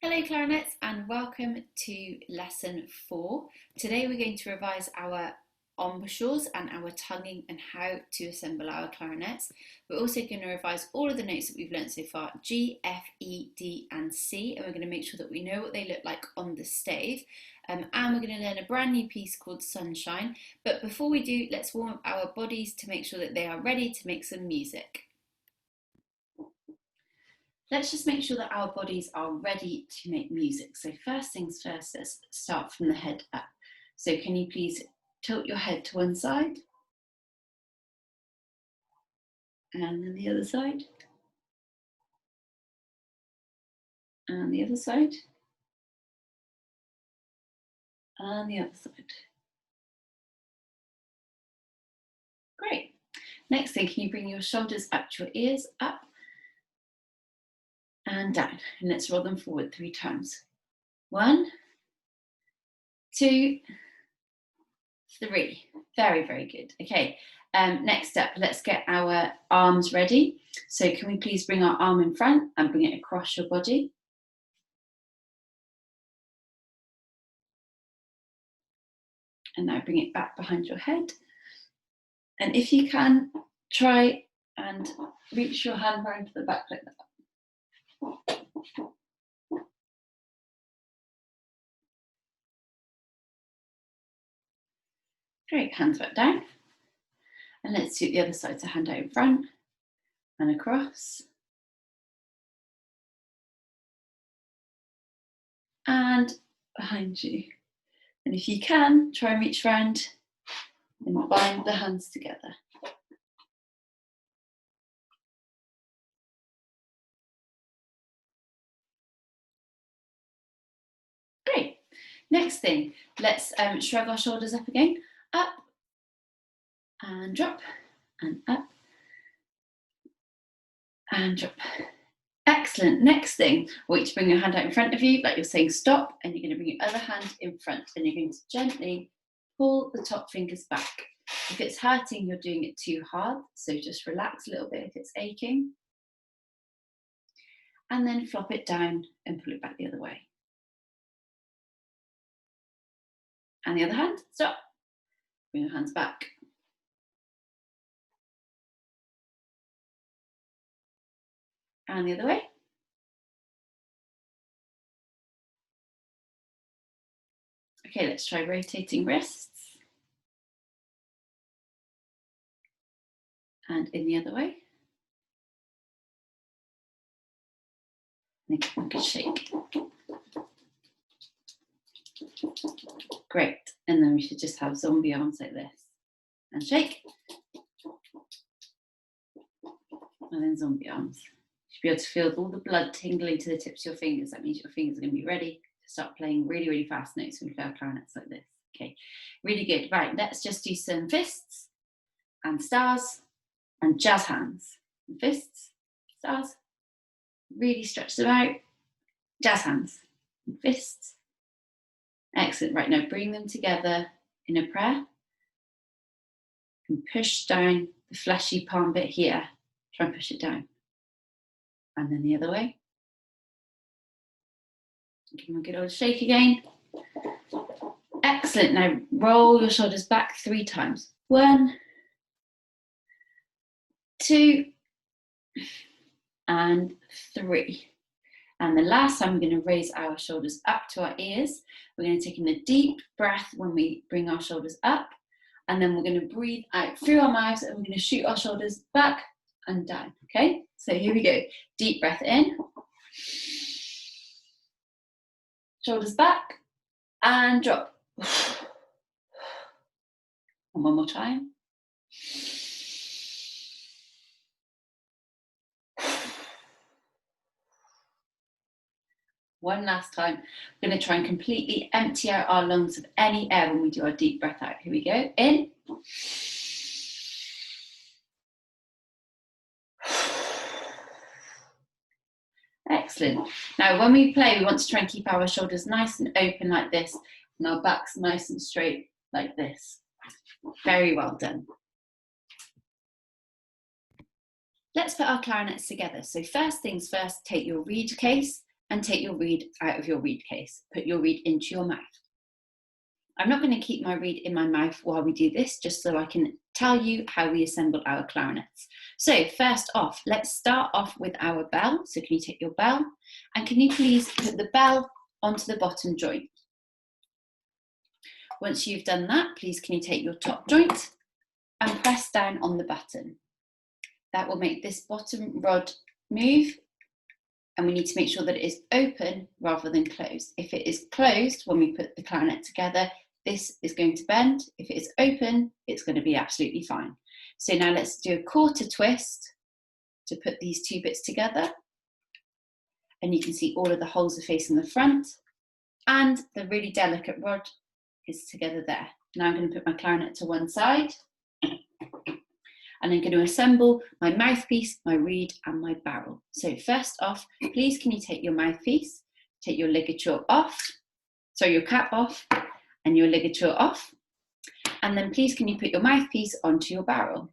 Hello clarinets and welcome to lesson 4. Today we're going to revise our embouchures and our tonguing and how to assemble our clarinets. We're also going to revise all of the notes that we've learned so far, G, F, E, D and C, and we're going to make sure that we know what they look like on the stave. And we're going to learn a brand new piece called Sunshine. But before we do, let's warm up our bodies to make sure that they are ready to make some music. Let's just make sure that our bodies are ready to make music. So first things first, let's start from the head up. So can you please tilt your head to one side? And then the other side. And the other side. And the other side. Great. Next thing, can you bring your shoulders up to your ears, up and down, and let's roll them forward 3 times. 1, 2, 3. Very, very good. Okay, next step, let's get our arms ready. So can we please bring our arm in front and bring it across your body? And now bring it back behind your head. And if you can, try and reach your hand round to the back like that. Great, hands back down. And let's do the other side, so hand out in front and across. And behind you. And if you can, try and reach round and bind the hands together. Great. Next thing, let's shrug our shoulders up again. Up and drop and up and drop. Excellent. Next thing, I want you to bring your hand out in front of you like you're saying stop, and you're going to bring your other hand in front and you're going to gently pull the top fingers back. If it's hurting, you're doing it too hard, so just relax a little bit if it's aching. And then flop it down and pull it back the other way. And the other hand, stop. Bring your hands back. And the other way. Okay, let's try rotating wrists. And in the other way. And give a good shake. Great. And then we should just have zombie arms like this. And shake. And then zombie arms. You should be able to feel all the blood tingling to the tips of your fingers. That means your fingers are going to be ready to start playing really, really fast notes when we play our clarinets like this. Okay, really good. Right, let's just do some fists and stars and jazz hands. Fists, stars, really stretch them out. Jazz hands, fists. Excellent. Right, now bring them together in a prayer and push down the fleshy palm bit here. Try and push it down. And then the other way. Give them a good old shake again. Excellent. Now roll your shoulders back 3 times. 1, 2, and 3. And the last time we're going to raise our shoulders up to our ears. We're going to take in a deep breath when we bring our shoulders up. And then we're going to breathe out through our mouths and we're going to shoot our shoulders back and down. Okay, so here we go. Deep breath in. Shoulders back and drop. And one more time. One last time. We're going to try and completely empty out our lungs of any air when we do our deep breath out. Here we go. In. Excellent. Now when we play, we want to try and keep our shoulders nice and open like this and our backs nice and straight like this. Very well done. Let's put our clarinets together. So first things first, take your reed case and take your reed out of your reed case. Put your reed into your mouth. I'm not going to keep my reed in my mouth while we do this, just so I can tell you how we assemble our clarinets. So first off, let's start off with our bell. So can you take your bell, and can you please put the bell onto the bottom joint? Once you've done that, please can you take your top joint and press down on the button. That will make this bottom rod move, and we need to make sure that it is open rather than closed. If it is closed when we put the clarinet together, this is going to bend. If it is open, it's going to be absolutely fine. So now let's do a quarter twist to put these two bits together. And you can see all of the holes are facing the front, and the really delicate rod is together there. Now I'm going to put my clarinet to one side, and I'm going to assemble my mouthpiece, my reed, and my barrel. So first off, please can you take your mouthpiece, take your ligature off, so your cap off, and your ligature off, and then please can you put your mouthpiece onto your barrel.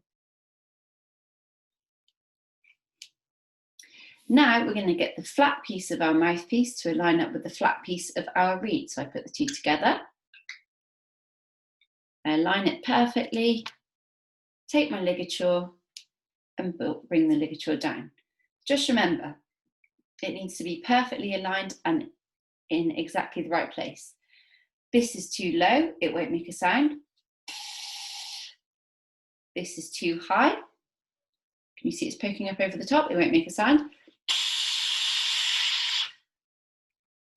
Now we're going to get the flat piece of our mouthpiece to line up with the flat piece of our reed. So I put the two together, I align it perfectly, take my ligature and bring the ligature down. Just remember, it needs to be perfectly aligned and in exactly the right place. This is too low, it won't make a sound. This is too high. Can you see it's poking up over the top? It won't make a sound.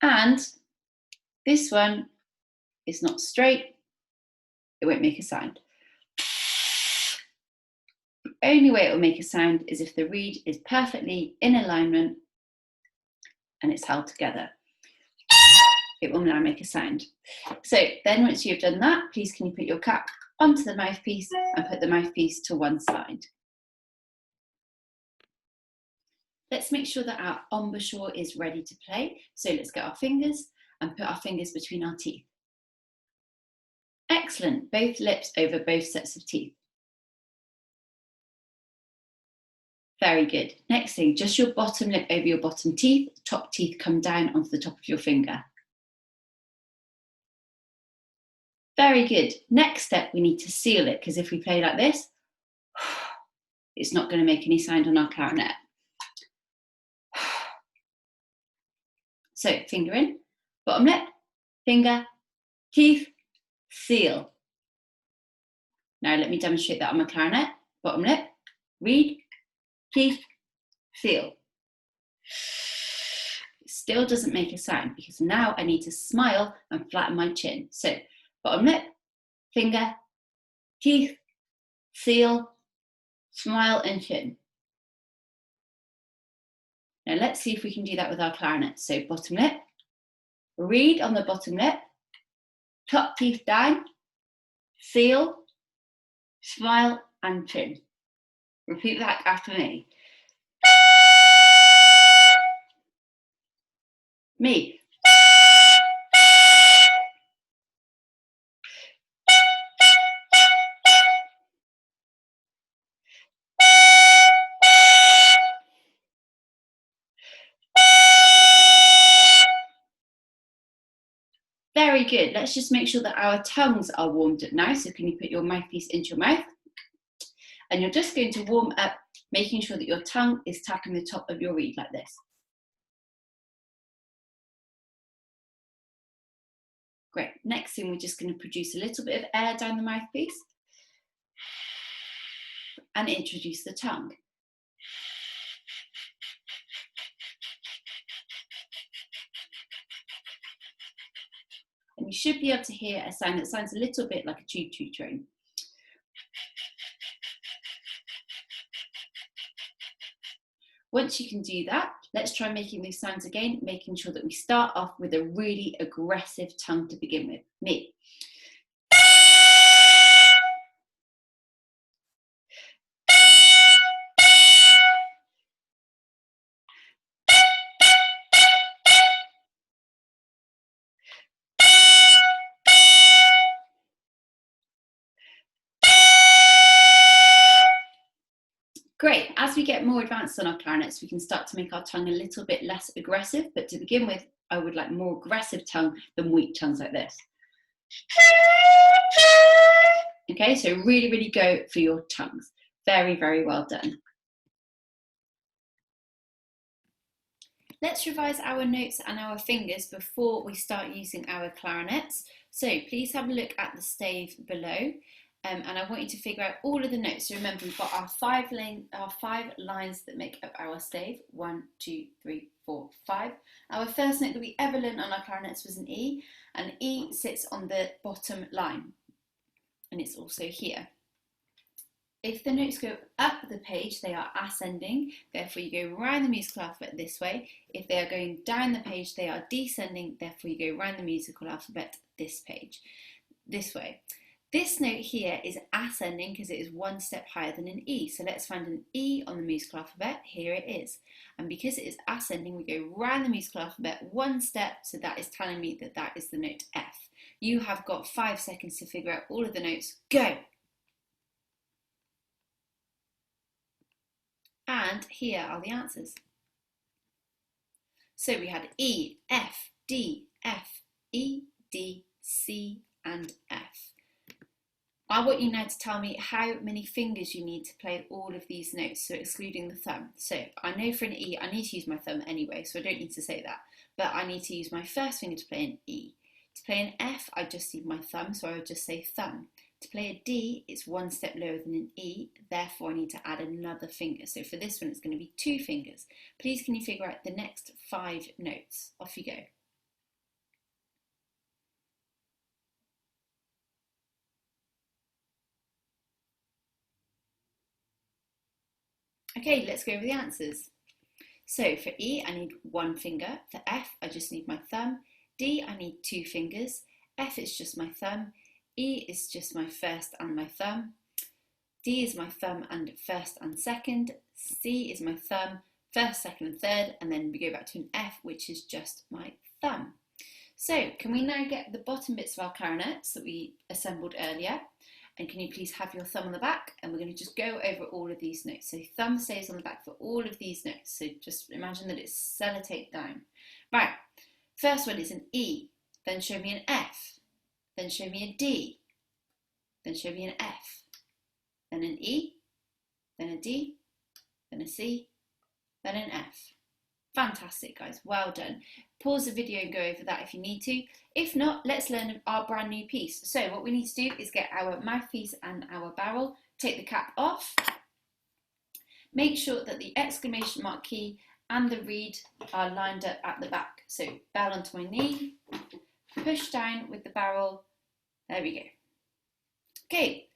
And this one is not straight, it won't make a sound. The only way it will make a sound is if the reed is perfectly in alignment and it's held together. It will now make a sound. So then once you've done that, please can you put your cap onto the mouthpiece and put the mouthpiece to one side. Let's make sure that our embouchure is ready to play. So let's get our fingers and put our fingers between our teeth. Excellent, both lips over both sets of teeth. Very good. Next thing, just your bottom lip over your bottom teeth, top teeth come down onto the top of your finger. Very good. Next step, we need to seal it, because if we play like this, it's not going to make any sound on our clarinet. So finger in, bottom lip, finger, teeth, seal. Now let me demonstrate that on my clarinet. Bottom lip, reed, teeth, seal. It still doesn't make a sound because now I need to smile and flatten my chin. So bottom lip, finger, teeth, seal, smile and chin. Now let's see if we can do that with our clarinet. So bottom lip, reed on the bottom lip, top teeth down, seal, smile and chin. Repeat that after me. Me. Very good. Let's just make sure that our tongues are warmed up now. So can you put your mouthpiece into your mouth? And you're just going to warm up, making sure that your tongue is tapping the top of your reed like this. Great. Next thing, we're just going to produce a little bit of air down the mouthpiece and introduce the tongue. And you should be able to hear a sound that sounds a little bit like a choo-choo train. Once you can do that, let's try making these sounds again, making sure that we start off with a really aggressive tongue to begin with. Me. Great. As we get more advanced on our clarinets, we can start to make our tongue a little bit less aggressive. But to begin with, I would like more aggressive tongue than weak tongues like this. Okay, so really, really go for your tongues. Very, very well done. Let's revise our notes and our fingers before we start using our clarinets. So please have a look at the stave below. And I want you to figure out all of the notes. So remember, we've got our five lines that make up our stave. 1, 2, 3, 4, 5. Our first note that we ever learned on our clarinets was an E, and E sits on the bottom line, and it's also here. If the notes go up the page, they are ascending, therefore you go round the musical alphabet this way. If they are going down the page, they are descending, therefore you go round the musical alphabet this way. This note here is ascending because it is one step higher than an E. So let's find an E on the musical alphabet. Here it is. And because it is ascending, we go round the musical alphabet one step. So that is telling me that that is the note F. You have got 5 seconds to figure out all of the notes. Go! And here are the answers. So we had E, F, D, F, E, D, C, and F. I want you now to tell me how many fingers you need to play all of these notes, so excluding the thumb. So I know for an E, I need to use my thumb anyway, so I don't need to say that. But I need to use my first finger to play an E. To play an F, I just need my thumb, so I would just say thumb. To play a D, it's one step lower than an E, therefore I need to add another finger. So for this one, it's going to be 2 fingers. Please can you figure out the next 5 notes? Off you go. Okay, let's go over the answers. So for E, I need 1 finger. For F, I just need my thumb. D, I need 2 fingers. F is just my thumb. E is just my first and my thumb. D is my thumb and first and second. C is my thumb, first, second and third. And then we go back to an F, which is just my thumb. So can we now get the bottom bits of our clarinets that we assembled earlier? And can you please have your thumb on the back? And we're going to just go over all of these notes. So thumb stays on the back for all of these notes. So just imagine that it's sellotaped down. Right, first one is an E. Then show me an F. Then show me a D. Then show me an F. Then an E. Then a D. Then a C. Then an F. Fantastic, guys. Well done. Pause the video and go over that if you need to. If not, let's learn our brand new piece. So what we need to do is get our mouthpiece and our barrel, take the cap off, make sure that the exclamation mark key and the reed are lined up at the back. So bell onto my knee, push down with the barrel. There we go. Okay,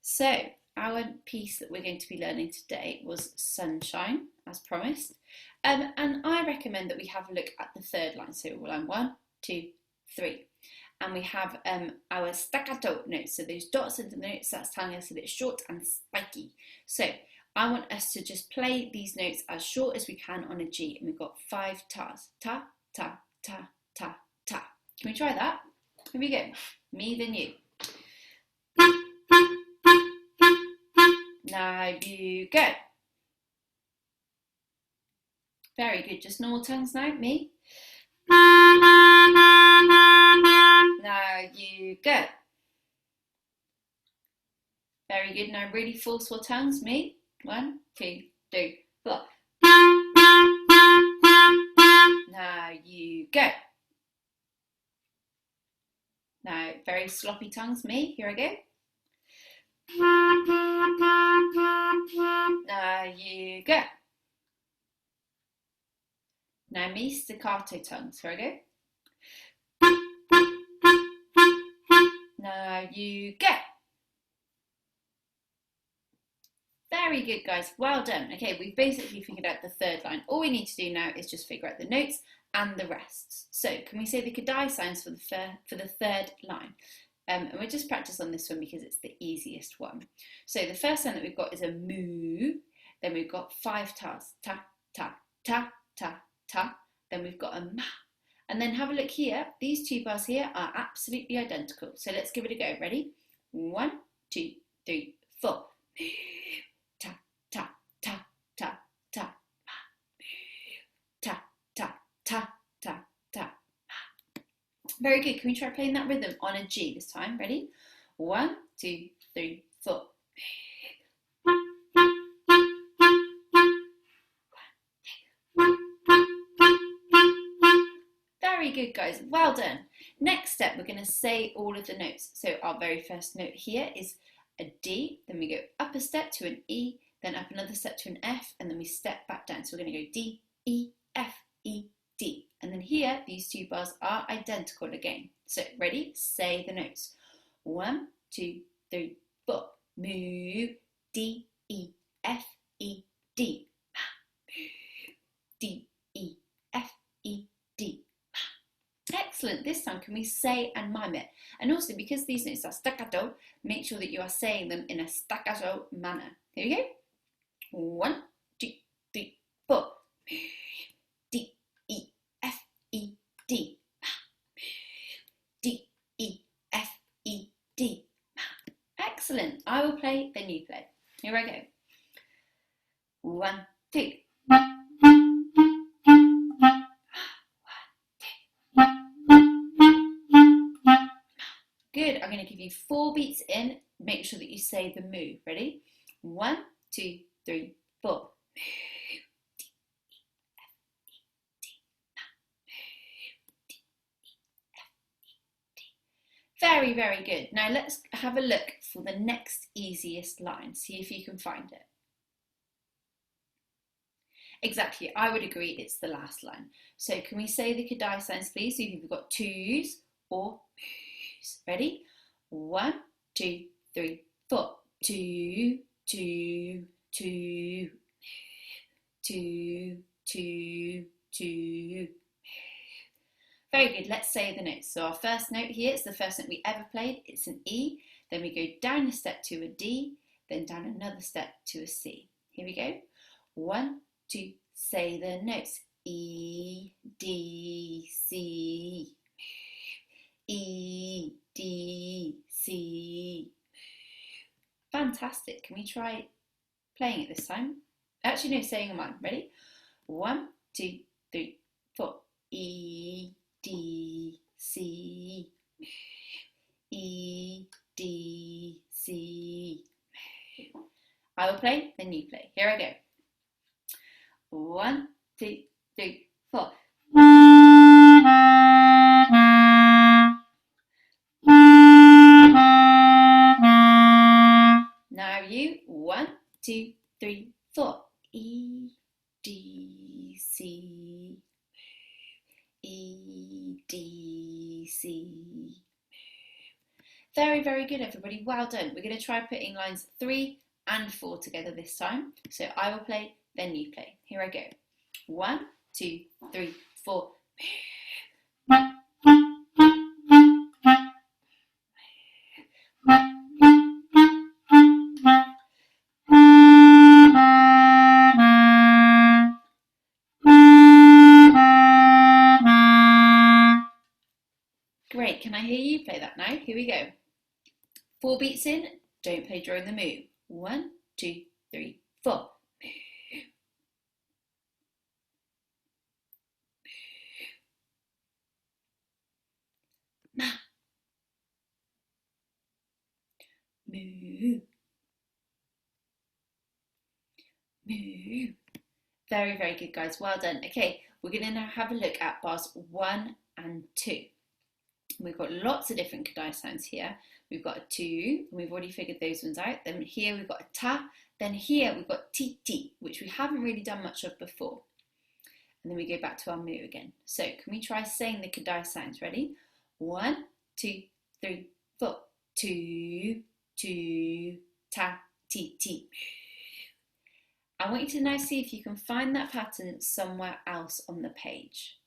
so our piece that we're going to be learning today was Sunshine, as promised. And I recommend that we have a look at the third line. So line 1, 2, 3. And we have our staccato notes. So those dots into the notes, that's telling us that it's short and spiky. So I want us to just play these notes as short as we can on a G. And we've got 5 tas. Ta, ta, ta, ta, ta. Can we try that? Here we go. Me, then you. Now you go. Very good. Just normal tongues now. Me. Now you go. Very good. Now really forceful tongues. Me. 1, 2, 3, 4. Now you go. Now very sloppy tongues. Me. Here I go. Now you go. Now me, staccato tongues. Here I go. Now you go. Very good, guys. Well done. Okay, we've basically figured out the third line. All we need to do now is just figure out the notes and the rests. So can we say the Kadai sounds for the third line? And we'll just practice on this one because it's the easiest one. So the first sound that we've got is a moo. Then we've got 5 tas. Ta, ta, ta, ta, ta. Then we've got a ma. And then have a look here. These 2 bars here are absolutely identical. So let's give it a go. Ready? 1, 2, 3, 4. Moo, ta, ta, ta, ta, ta. Very good. Can we try playing that rhythm on a G this time? Ready? 1, 2, 3, 4. Very good, guys. Well done. Next step, we're going to say all of the notes. So our very first note here is a D. Then we go up a step to an E, then up another step to an F, and then we step back down. So we're going to go D, E, F, E, D. And then here, these two bars are identical again. So ready? Say the notes. 1, 2, 3, 4. Moo, D, E, F, E, D. D, E, F, E, D. Excellent. This time, can we say and mime it? And also, because these notes are staccato, make sure that you are saying them in a staccato manner. Here we go. 1, 2, 3, 4. D, E, F, E, D. D, E, F, E, D. Excellent. I will play, then you play. Here I go. 1, 2. Good. I'm going to give you 4 beats in. Make sure that you say the moo. Ready? 1, 2, 3, 4. Very, very good. Now let's have a look for the next easiest line. See if you can find it. Exactly, I would agree it's the last line. So can we say the Kadai sounds, please? So you've got twos or moos. Ready? 1, 2, 3, 4. 2, 2, 2, 2, 2, 2. Very good, let's say the notes. So our first note here is the first note we ever played. It's an E. Then we go down a step to a D, then down another step to a C. Here we go. 1, 2, say the notes. E, D, C. E, D, C. Fantastic. Can we try playing it this time? Actually, no, saying a mime. Ready? 1, 2, 3, 4. E, D, C. E, D, C. I will play, then you play. Here I go. 1, 2, 3, 4. Now you. 1, 2, 3, 4. E, D, C. E, D, C. Very, very good, everybody. Well done. We're going to try putting lines 3 and 4 together this time. So I will play, then you play. Here I go. 1, 2, 3, 4. Great. Can I hear you play that now? Here we go. 4 beats in. Don't play during the moo. 1, 2, 3, 4. Moo. Moo. Very, very good, guys. Well done. Okay, we're going to now have a look at bars 1 and 2. We've got lots of different Kadai sounds here. We've got a 2, and we've already figured those ones out. Then here we've got a ta. Then here we've got ti, which we haven't really done much of before. And then we go back to our moo again. So can we try saying the Kadai sounds? Ready? 1, 2, 3, 4. 2, 2, ta, ti. I want you to now see if you can find that pattern somewhere else on the page.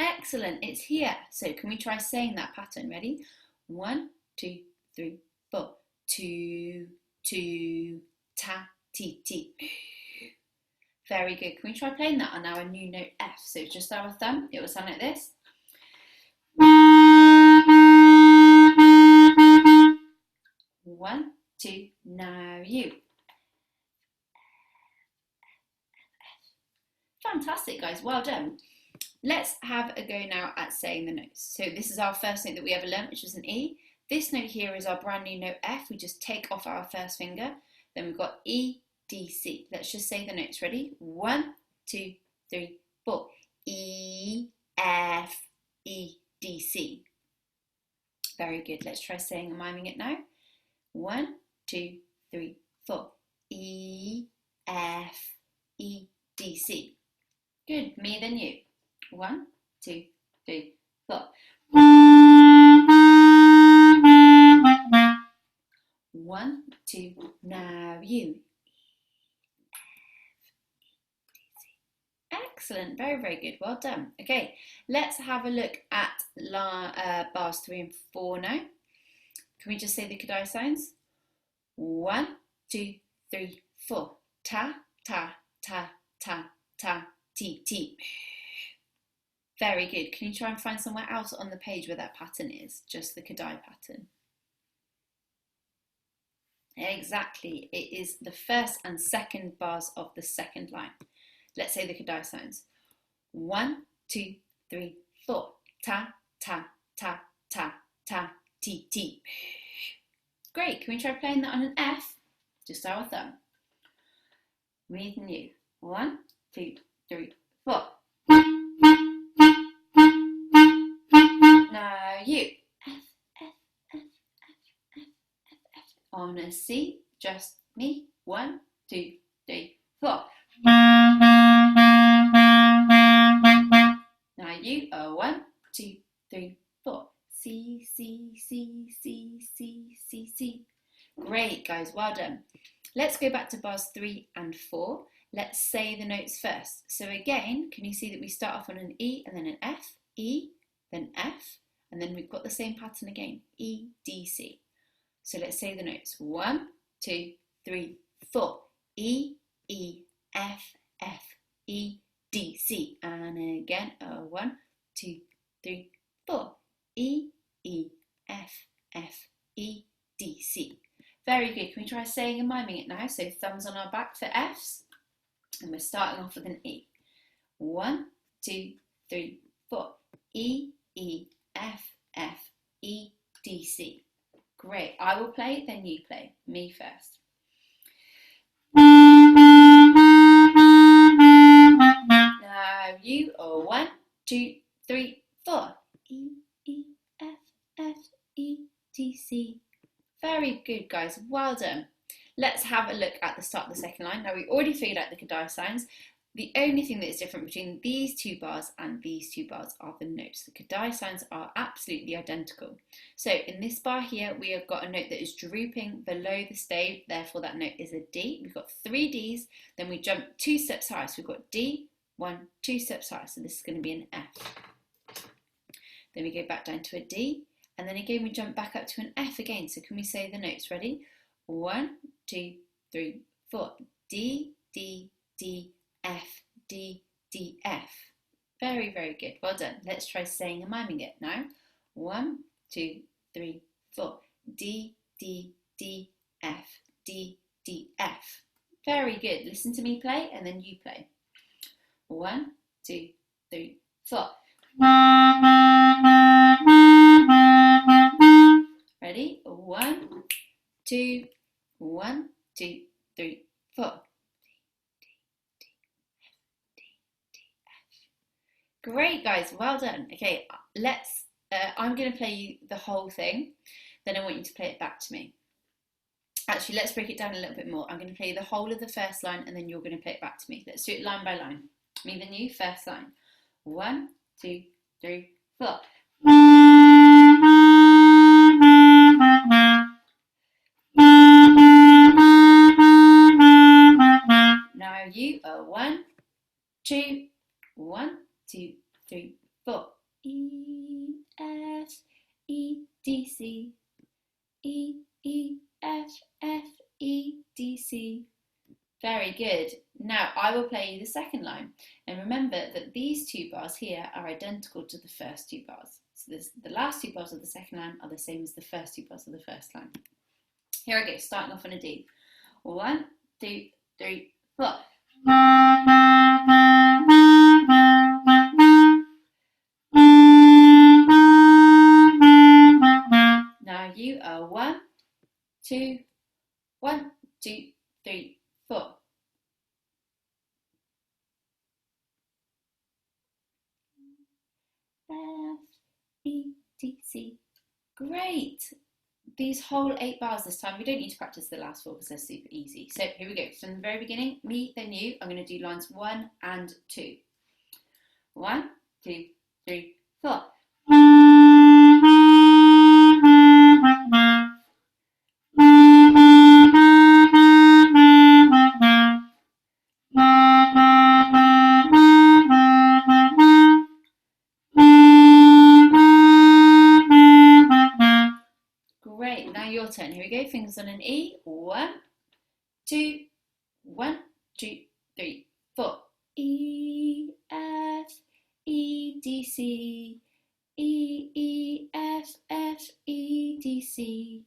Excellent, it's here. So can we try saying that pattern? Ready? 1, 2, 3, 4. 2, 2, ta, ti. Very good. Can we try playing that on our new note F? So just our thumb, it will sound like this. 1, 2, now you. Fantastic, guys, well done. Let's have a go now at saying the notes. So this is our first note that we ever learnt, which was an E. This note here is our brand new note F. We just take off our first finger. Then we've got E, D, C. Let's just say the notes. Ready? 1, 2, 3, 4. E, F, E, D, C. Very good. Let's try saying and miming it now. 1, 2, 3, 4. E, F, E, D, C. Good. Me then you. 1, 2, 3, 4. 1, 2. Now you. Excellent. Very, very good. Well done. Okay, let's have a look at bars 3 and 4 now. Can we just say the Kadai sounds? 1, 2, 3, 4. Ta, ta, ta, ta, ta, ti, ti. Very good. Can you try and find somewhere else on the page where that pattern is? Just the Kadai pattern. Exactly. It is the first and second bars of the second line. Let's say the Kadai sounds. 1, 2, 3, 4. Ta, ta, ta, ta, ta, ti, ti. Great. Can we try playing that on an F? Just our thumb. Me and you. 1, 2, 3, 4. Now you. F, F, F, F, F, F, F. On a C, just me. 1, 2, 3, 4. Now you are 1, 2, 3, 4. C, C, C, C, C, C, C. Great, guys, well done. Let's go back to bars 3 and 4. Let's say the notes first. So again, can you see that we start off on an E and then an F, E, then F, and then we've got the same pattern again, E, D, C. So let's say the notes. 1, 2, 3, 4. E, E, F, F, E, D, C. And again, 1, 2, 3, 4. E, E, F, F, E, D, C. Very good. Can we try saying and miming it now? So thumbs on our back for Fs. And we're starting off with an E. 1, 2, 3, 4. E, E, F, F, E, D, C. Great. I will play, then you play. Me first. Now you are 1, 2, 3, 4. E, E, F, F, E, D, C. Very good, guys. Well done. Let's have a look at the start of the second line. Now, we already figured out the Kadai sounds. The only thing that is different between these two bars and these two bars are the notes. The Kadai sounds are absolutely identical. So in this bar here, we have got a note that is drooping below the stave. Therefore, that note is a D. We've got 3 Ds. Then we jump 2 steps higher. So we've got D, 1, 2 steps higher. So this is going to be an F. Then we go back down to a D. And then again, we jump back up to an F again. So can we say the notes? Ready? 1, 2, 3, 4. D, D, D, F, D, D, F. Very, very good. Well done. Let's try saying and miming it now. 1, 2, 3, 4. D, D, D, F, D, D, F. Very good. Listen to me play and then you play. 1, 2, 3, 4. Ready? 1, 2, 1, 2, 3, 4. Great, guys. Well done. Okay, let's. I'm going to play you the whole thing. Then I want you to play it back to me. Actually, let's break it down a little bit more. I'm going to play the whole of the first line, and then you're going to play it back to me. Let's do it line by line. Me then you. First line. 1, 2, 3, 4. Now you are 1, 2, 1, 2, 3, 4. E, F, E, D, C. E, E, F, F, E, D, C. Very good. Now I will play you the second line. And remember that these 2 bars here are identical to the first 2 bars. So the last 2 bars of the second line are the same as the first 2 bars of the first line. Here I go, starting off on a D. 1, 2, 3, 4. 2, 1, 2, 3, 4. F, E, D, C. Great. These whole 8 bars this time, we don't need to practice the last 4 because they're super easy. So here we go. From the very beginning, me, then you. I'm going to do lines 1 and 2. 1, 2, 3, 4. Great, now your turn. Here we go. Fingers on an E. 1, 2, 1, 2, 3, 4. E, F, E, D, C. E, E, F, F, E, D, C.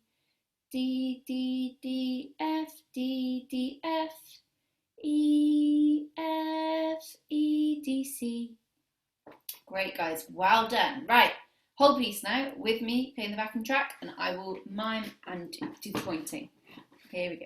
D, D, D, F, D, D, F. E, F, E, D, C. Great, guys. Well done. Right. Whole piece now with me playing the backing track, and I will mime and do the pointing. Here we go.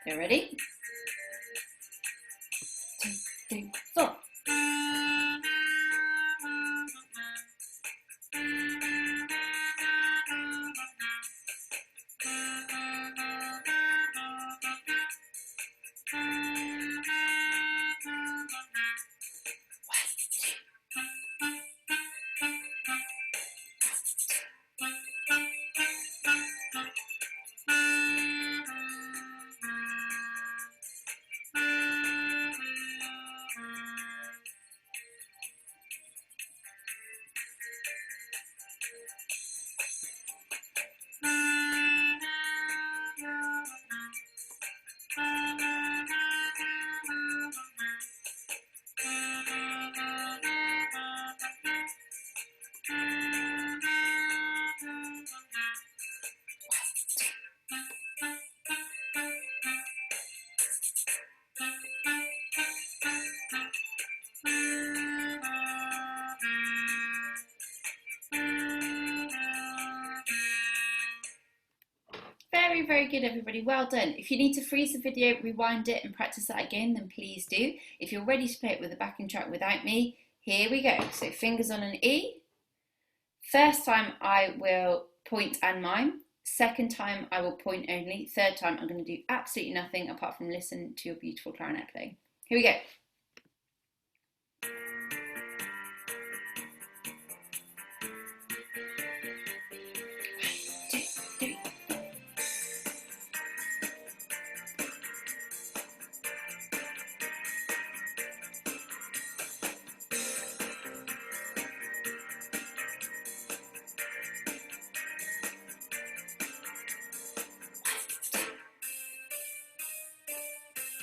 Okay, ready? 2, 3, 4. Very, very good, everybody. Well done. If you need to freeze the video, rewind it and practice that again, then please do. If you're ready to play it with the backing track without me, here we go. So fingers on an E. First time I will point and mime. Second time I will point only. Third time I'm going to do absolutely nothing apart from listen to your beautiful clarinet playing. Here we go.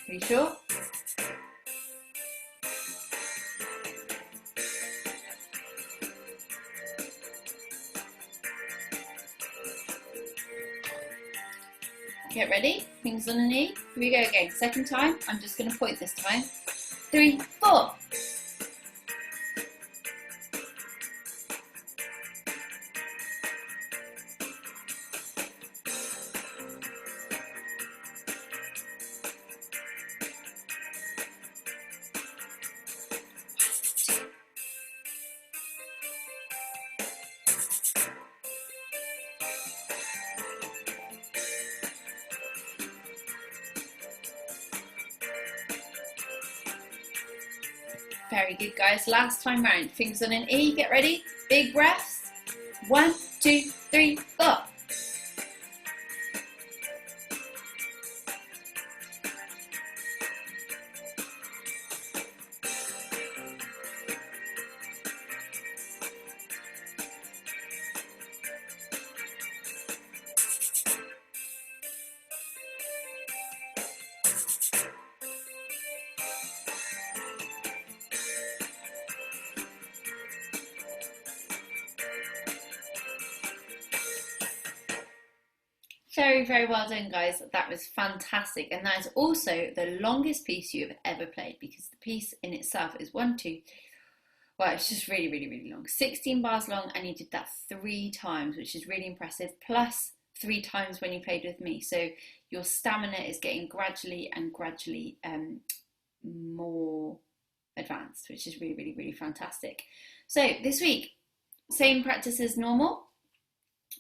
Are you sure? Get ready, fingers on the knee. Here we go again. Second time, I'm just going to point this time. 3, 4. Very good, guys. Last time round. Fingers on an E. Get ready. Big breaths. 1, 2, 3, 4. Very, very well done, guys. That was fantastic. And that is also the longest piece you have ever played, because the piece in itself is 1, 2, well, it's just really, really, really long. 16 bars long, and you did that 3 times, which is really impressive, plus 3 times when you played with me. So your stamina is getting gradually more advanced, which is really, really, really fantastic. So this week, same practice as normal.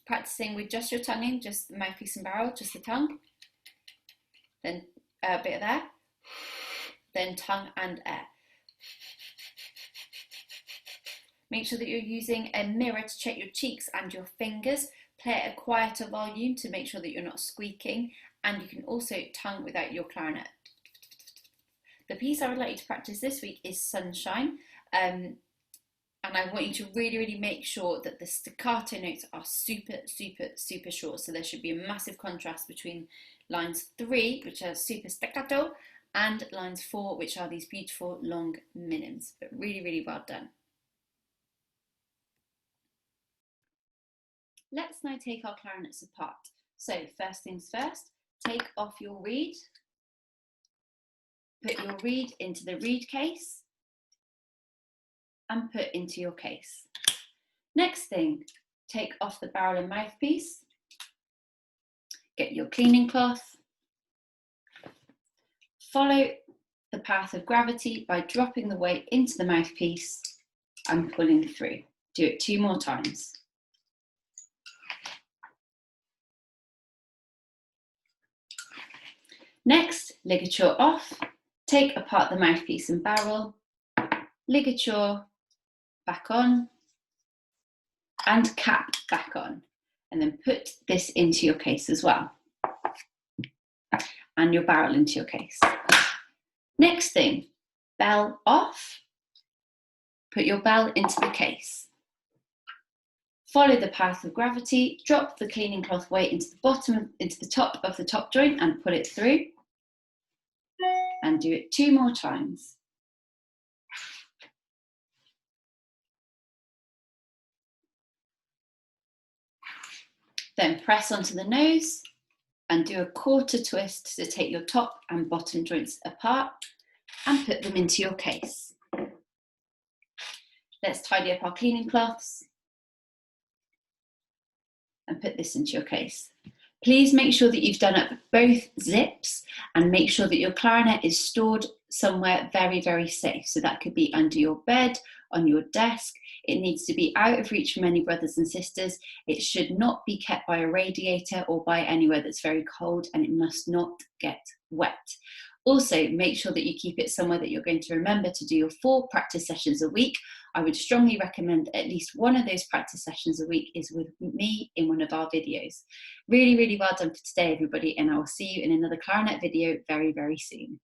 Practicing with just your tongue in, just the mouthpiece and barrel, just the tongue. Then a bit of air. Then tongue and air. Make sure that you're using a mirror to check your cheeks and your fingers. Play at a quieter volume to make sure that you're not squeaking. And you can also tongue without your clarinet. The piece I would like you to practice this week is Sunshine. And I want you to really, really make sure that the staccato notes are super, super, super short. So there should be a massive contrast between lines 3, which are super staccato, and lines 4, which are these beautiful long minims. But really, really well done. Let's now take our clarinets apart. So first things first, take off your reed. Put your reed into the reed case and put into your case. Next thing, take off the barrel and mouthpiece. Get your cleaning cloth. Follow the path of gravity by dropping the weight into the mouthpiece and pulling through. Do it 2 more times. Next, ligature off. Take apart the mouthpiece and barrel. Ligature back on, and cap back on, and then put this into your case as well, and your barrel into your case. Next thing, bell off. Put your bell into the case. Follow the path of gravity, drop the cleaning cloth weight into the top of the top joint and pull it through, and do it 2 more times. Then press onto the nose and do a quarter twist to take your top and bottom joints apart and put them into your case. Let's tidy up our cleaning cloths and put this into your case. Please make sure that you've done up both zips and make sure that your clarinet is stored somewhere very, very safe. So that could be under your bed, on your desk. It needs to be out of reach from any brothers and sisters. It should not be kept by a radiator or by anywhere that's very cold, and it must not get wet. Also, make sure that you keep it somewhere that you're going to remember to do your 4 practice sessions a week. I would strongly recommend at least one of those practice sessions a week is with me in one of our videos. Really, really well done for today, everybody, and I will see you in another clarinet video very, very soon.